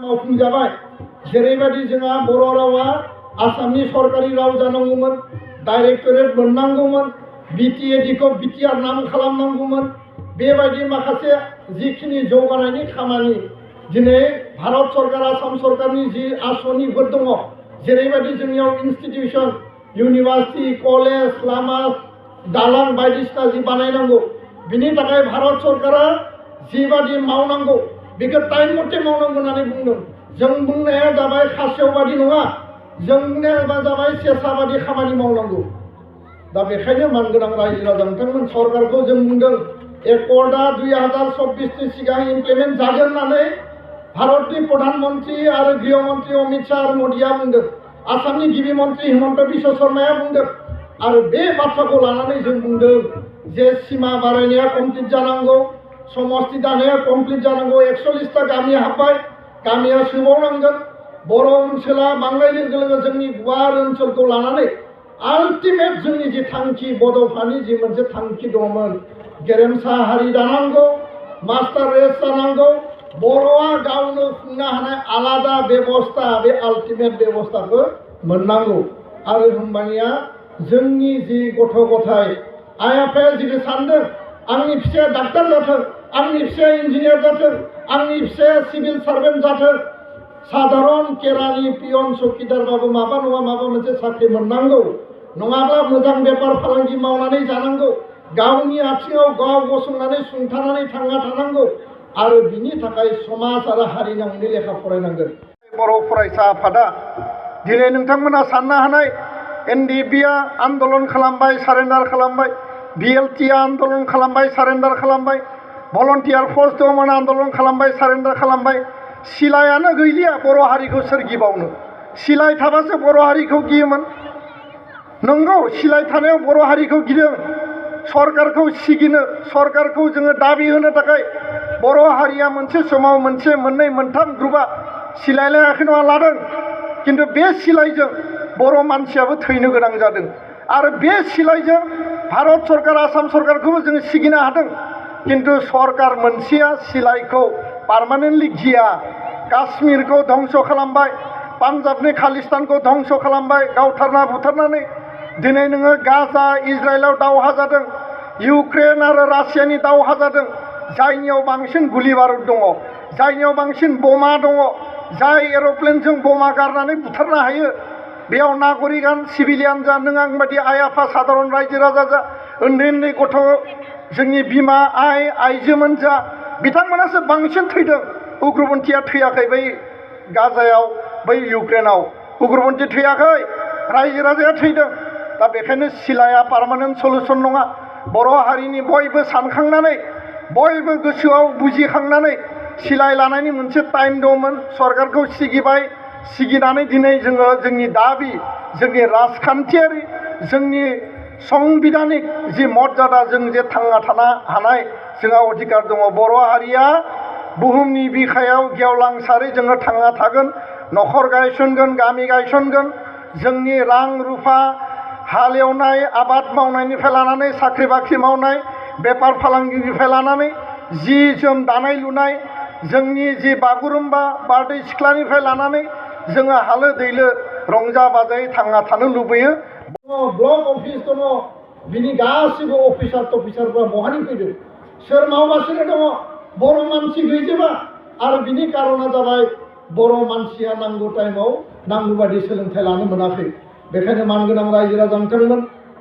मावफुंजाबाय जेरैबायदि जोंहा बर' रावा आसामनि सरकारि राव जानांगौमोन, डाइरेक्टरेट मोननांगौमोन, बिटिएडिखौ बिटिआर नाम खालामनांगौमोन। बेबायदि माखासे जिखिनि जौगानायनि खामानि दिनै भारत सरकार आसाम सरकारनि जि आसनिफोर दङ, जेरैबायदि जोंनियाव इनस्टिटिउसन इउनिभार्सिटि कलेज लामा दालां बायदिसिना जि बानायनांगौ, बिनि थाखाय भारत सरकारा जिबादि मावनांगौ बेखौ टाइम मथे मावनांगौ होननानै बुंदों। जों बुंनाया जाबाय खासेवबादि नङा, जों बुंनाया जाबाय सेसाबादि खामानि मावनांगौ। दा बेखायनो मानगोनां रायजो राजा नोंथांमोन सरकारखौ जों बुंदों एकर्डआ 2024नि सिगां इमप्लिमेन्ट जागोन होननानै भारतनि प्रधानमन्त्री आरो गृहमन्त्री अमित शाह आरो मोदिया बुंदों। आसामनि गिबि मन्त्री हिमन्त बिश्व शर्माया बुंदों आरो बे बाथ्राखौ लानानै जों बुंदों जे सिमा बारायनाया कमप्लिट जानांगौ, समस्ति दानाया कमप्लिट जानांगौ। 41टा गामि हाबबाय, गामिया सोबावनांगोन। बर' ओनसोला बांनाय लोगो लोगो जोंनि गुवार ओनसोलखौ लानानै आल्टिमेट जोंनि जि थांखि बड'फानि जि मोनसे थांखि दंमोन, गेरेमसा हारि दानांगौ, मास्टार रेस जानांगौ, बर'आ गावनो खुंनो हानाय आलादा बेबस्था, बे आल्टिमेट बेबस्थाखौ मोननांगौ। आरो होमबानिया जोंनि जि गथ' गथाय आइ आफाया जिखौ सानदों आंनि फिसाया डाक्टार जाथों, आंनि फिसाया इन्जिनियार जाथों, आंनि फिसाया सिभिल सार्भेन्ट जाथों, साधारन केरानि पियन चौकिदारबाबो माबा नङा माबा मोनसे साख्रि मोननांगौ, नङाब्ला मोजां बेफार फालांगि मावनानै जानांगौ, गावनि आथिङाव गाव गसंनानै सुंथानानै थांना थानांगौ। आरो बिनि थाखाय समाज आरो हारि नाङैनो लेखा फरायनांगोन। बर' फरायसा आफादा दिनै नोंथांमोना साननो हानाय एनडिएफबिआ आन्दलन खालामबाय, सारेन्डार खालामबाय, बिएलटिआ आन्दलन खालामबाय, सारेन्डार खालामबाय, भलन्टियार फर्स दंमोन आन्दलन खालामबाय, सारेन्डार खालामबाय। सिलायानो गैलिया बर' हारिखौ सोर गिबावनो? सिलाय थाबासो बर' हारिखौ गियोमोन। नंगौ, सिलाय थानायाव बर' हारिखौ गिदों। सरकारखौ सिगिनो, सरकारखौ जोङो दाबि होनो थाखाय बर' हारिया मोनसे समाव मोनसे मोननै मोनथाम ग्रुपआ सिलायलायाखै नङा लादों, खिन्थु बे सिलायजों बर' मानसियाबो थैनो गोनां जादों। आरो बे सिलायजों भारत सरकार आसाम सरकारखौबो जोङो सिगिनो हादों। खिन्थु सरकार मोनसेया सिलायखौ पार्मानेन्टलि गिया। काश्मीरखौ धंस खालामबाय, पान्जाबनि खालिस्तानखौ धंस खालामबाय गावथारना बुथारनानै। दिनै नोङो गाजा इजराइलाव दावहा जादों, इउक्रेन आरो रासियानि दावहा जादों, जायनियाव बांसिन गुलि बारुद दङ, जायनियाव बांसिन बमा दङ, जाय एर'प्लेनजों बमा गारनानै बुथारनो हायो। बेयाव नागरिकान सिभिलियान जा, नों आं बायदि आइ आफा साधारन रायजो राजा जा, उन्दै उन्दै गथ' जोंनि बिमा आइजोमोन जा, बिथांमोनासो बांसिन थैदों। उग्रपन्थिया थैयाखै बै गाजायाव, बै इउक्रेनाव उग्रपन्थि थैयाखै, रायजो राजाया थैदों। दा बेखायनो सिलाया पार्मानेन्ट सलुसन नङा। बर' हारिनि बयबो सानखांनानै, बयबो गोसोआव बुजिखांनानै सिलाय लानायनि मोनसे टाइम दंमोन। सरकारखौ सिगिबाय, सिगिनानै दिनै जोङो जोंनि दाबि, जोंनि राजखान्थियारि, जोंनि संबिधानिक जि मर्यादा, जों जे थांना थानो हानाय जोंहा अधिकार दङ। बर' हारिया बुहुमनि बिखायाव गेवलांसारै जोङो थांना थागोन, न'खर गायसनगोन, गामि गायसनगोन। जोंनि रां रुफा हालेवनाय, आबाद मावनायनिफ्राय लानानै साख्रि बाख्रि मावनाय, बेफार फालांगिनिफ्राय लानानै जि जोम दानाय लुनाय, जोंनि जि बागुरुम्बा बारदै सिख्लानिफ्राय लानानै जोङो हालो दैलो रंजा बाजायै थांना थानो लुबैयो। ब्लक अफिस दङ, बिनि गासिबो अफिसार टफिसारफ्रा बहानि फैदों? सोर मावगासिनो दङ? बर' मानसि गैजोबा। आरो बिनि कारना जाबाय बर' मानसिया नांगौ टाइमाव नांगौ बायदि सोलोंथाइ लानो मोनाखै। बेखायनो मानगोनां रायजो राजा नोंथांमोन,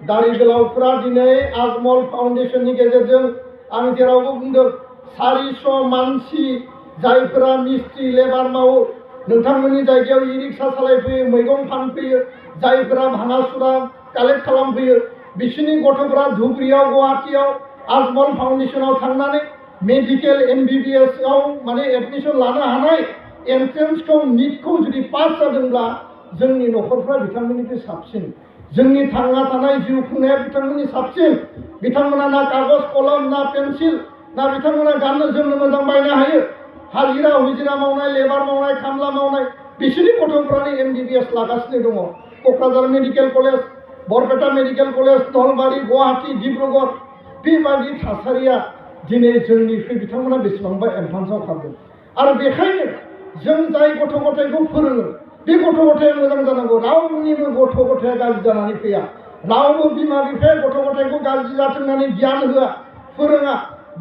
दारि गोलावफ्रा दिनै आजमल फाउन्डेसननि गेजेरजों आं जेरावबो बुंदों 400 मानसि जायफोरा मिस्ट्रि लेबार मावो, नोंथांमोननि जायगायाव इ रिक्सा सालायफैयो, मैगं फानफैयो, जायफोरा भाङा सुरा कालेक्ट खालामफैयो, बिसोरनि गथ'फोरा धुबुरियाव गुवाहाटियाव आजमल फाउन्डेसनाव थांनानै मेडिकेल MBBSआव माने एडमिसन लानो हानाय एन्ट्रेन्सखौ निटखौ जुदि पास जादोंब्ला जोंनि न'खरफ्रा बिथांमोननिख्रुइ साबसिन, जोंनि थांना थानाय जिउ खुंनाया बिथांमोननि साबसिन। बिथांमोना ना कागज कलम ना पेन्सिल, ना बिथांमोना गाननो जोमनो मोजां बायनो हायो। हाजिरा हुजिरा मावनाय, लेबार मावनाय, खामला मावनाय, बिसोरनि गथ'फ्रानो MBBS लागासिनो दङ। Kokrajhar medical college, Barpeta medical college, Nalbari, Guwahati, Dibrugarh, बेबादि थासारिया दिनै जोंनिख्रुइ बिथांमोना बेसेबांबा एडभान्सआव खारदों। आरो बेखायनो जों जाय गथ' गथायखौ फोरोङो बे गथ' गथाया मोजां जानांगौ रावनिबो गथ' गथाया गाज्रि जानानै फैया रावबो बिमा बिफाया गथ' गथायखौ गाज्रि जाथों होननानै गियान होआ फोरोङा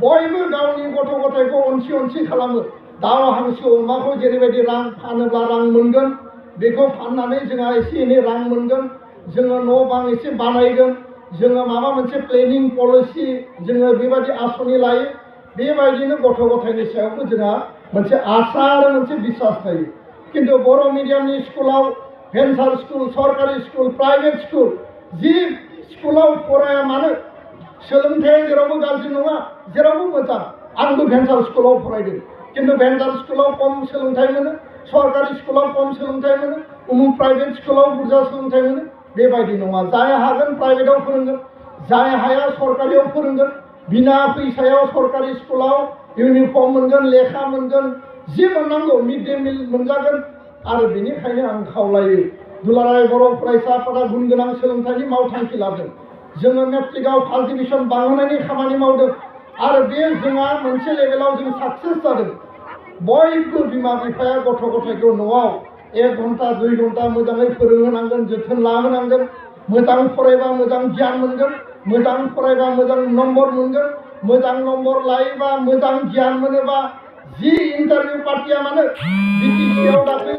बयबो गावनि गथ' गथायखौ अनसि खालामो दाउ हांसो अमाखौ जेरैबायदि रां फानोब्ला रां मोनगोन बेखौ फाननानै जोंहा एसे एनै रां मोनगोन जोङो न' बां एसे बानायगोन जोङो माबा मोनसे प्लेनिं पलिसि जोङो बेबायदि आसनि लायो बेबायदिनो गथ' गथायनि सायावबो जोंहा मोनसे आसा आरो मोनसे बिसास थायो किन्तु बर' मिडियामनि स्कुलाव भेन्सार स्कुल सरकारि स्कुल प्राइभेट स्कुल जि स्कुलाव फराया मानो सोलोंथाया जेरावबो गाज्रि नङा जेरावबो मोजां आंबो भेन्सार स्कुलाव फरायदों किन्तु भेन्सार स्कुलाव खम सोलोंथाइ मोनो सरकारि स्कुलाव खम सोलोंथाइ मोनो उमुक प्राइभेट स्कुलाव बुरजा सोलोंथाइ मोनो बेबायदि नङा जाय हागोन प्राइभेटाव फोरोंगोन जाय हाया सरकारियाव फोरोंगोन बिना फैसायाव सरकारि स्कुलाव इउनिफर्म मोनगोन लेखा मोनगोन जि मोननांगौ मिड डे मिल मोनजागोन आरो बेनिखायनो आं खावलायो दुलाराय बर' फरायसा आफादा गुन गोनां सोलोंथाइनि मावथांखि लादों जोङो मेट्रिकआव फार्स्ट डिभिजन बांहोनायनि खामानि मावदों आरो बे जोंहा मोनसे लेभेलाव जों साक्सेस जादों बयबो बिमा बिफाया गथ' गथायखौ न'आव 1 घन्टा 2 घन्टा मोजाङै फोरोंहोनांगोन जोथोन लाहोनांगोन मोजां फरायबा मोजां गियान मोनगोन मोजां फरायबा मोजां नम्बर मोनगोन मोजां नम्बर लायोबा मोजां गियान मोनोबा जि इन्टारभिउ पार्टिया मानो बिटिसिआव दाख्लै